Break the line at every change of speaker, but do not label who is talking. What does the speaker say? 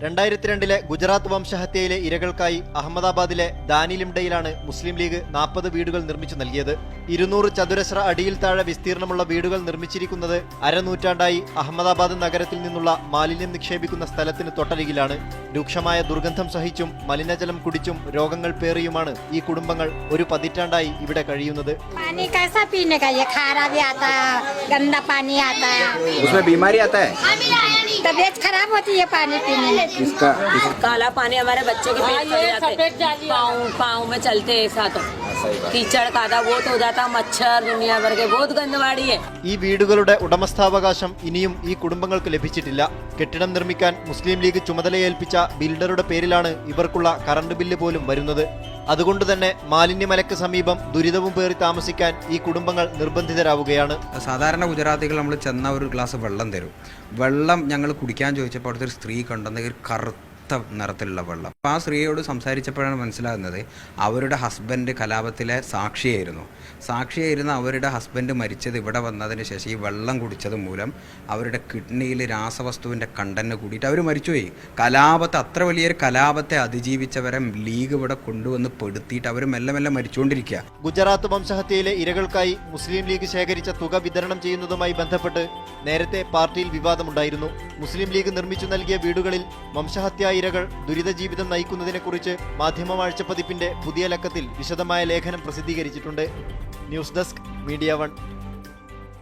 2002 ഗുജറാത്ത് വംശഹത്യയിലെ ഇരകൾക്കായി അഹമ്മദാബാദിലെ ദാനിലിംഡയിലാണ് മുസ്ലിം ലീഗ് 40 വീടുകൾ നിർമ്മിച്ചു നൽകിയത്. 200 ചതുരശ്ര അടിയിൽ താഴെ വിസ്തീർണമുള്ള വീടുകൾ നിർമ്മിച്ചിരിക്കുന്നത് അരനൂറ്റാണ്ടായി അഹമ്മദാബാദ് നഗരത്തിൽ നിന്നുള്ള മാലിന്യം നിക്ഷേപിക്കുന്ന സ്ഥലത്തിന് തൊട്ടരികിലാണ്. രൂക്ഷമായ ദുർഗന്ധം സഹിച്ചും മലിനജലം കുടിച്ചും രോഗങ്ങൾ പേറിയുമാണ് ഈ കുടുംബങ്ങൾ ഒരു പതിറ്റാണ്ടായി ഇവിടെ കഴിയുന്നത്.
तबीयत खराब होती है पानी पीने में।
इसका
काला पानी हमारे बच्चों के पेट में जाते, पाँव में चलते ऐसा तो कीचड़ कादा बहुत हो जाता, मच्छर दुनिया भर के बहुत गंदवाड़ी है.
ഈ വീടുകളുടെ ഉടമസ്ഥാവകാശം ഇനിയും ഈ കുടുംബങ്ങൾക്ക് ലഭിച്ചിട്ടില്ല. കെട്ടിടം നിർമ്മിക്കാൻ മുസ്ലിം ലീഗ് ചുമതലയേൽപ്പിച്ച ബിൽഡറുടെ പേരിലാണ് ഇവർക്കുള്ള കറണ്ട് ബില്ല് പോലും വരുന്നത്. അതുകൊണ്ട് തന്നെ മാലിന്യമലയ്ക്ക് സമീപം ദുരിതവും പേറി താമസിക്കാൻ ഈ കുടുംബങ്ങൾ നിർബന്ധിതരാവുകയാണ്.
സാധാരണ ഗുജറാത്തികൾ നമ്മൾ ചെന്ന ഒരു ഗ്ലാസ് വെള്ളം തരും. വെള്ളം ഞങ്ങൾ കുടിക്കാൻ ചോദിച്ചപ്പോൾ അവിടുത്തെ ഒരു സ്ത്രീ കണ്ടെങ്കിൽ കറുത്ത നിറത്തിലുള്ള വെള്ളം. അപ്പോൾ ആ സ്ത്രീയോട് സംസാരിച്ചപ്പോഴാണ് മനസ്സിലാകുന്നത് അവരുടെ ഹസ്ബൻഡ് കലാപത്തിലെ സാക്ഷിയായിരുന്ന അവരുടെ ഹസ്ബൻഡ് മരിച്ചത് ഇവിടെ വന്നതിന് ശേഷം ഈ വെള്ളം കുടിച്ചത് മൂലം അവരുടെ കിഡ്നിയിൽ രാസവസ്തുവിൻ്റെ കണ്ടന്റ് കൂടിയിട്ട് അവർ മരിച്ചുപോയി. അത്ര വലിയൊരു കലാപത്തെ അതിജീവിച്ചവരെ ലീഗ് ഇവിടെ കൊണ്ടുവന്ന് പെടുത്തിയിട്ട് അവർ മെല്ലെ മെല്ലെ മരിച്ചുകൊണ്ടിരിക്കുക.
ഗുജറാത്ത് വംശഹത്യയിലെ ഇരകൾക്കായി മുസ്ലിം ലീഗ് ശേഖരിച്ച തുക വിതരണം ചെയ്യുന്നതുമായി ബന്ധപ്പെട്ട് നേരത്തെ പാർട്ടിയിൽ വിവാദമുണ്ടായിരുന്നു. മുസ്ലിം ലീഗ് നിർമ്മിച്ചു നൽകിയ വീടുകളിൽ വംശഹത്യ ഇരകൾ ദുരിത ജീവിതം നയിക്കുന്നതിനെക്കുറിച്ച് മാധ്യമവാഴ്ച പതിപ്പിന്റെ പുതിയ ലക്കത്തിൽ വിശദമായ ലേഖനം പ്രസിദ്ധീകരിച്ചിട്ടുണ്ട്. News desk media 1.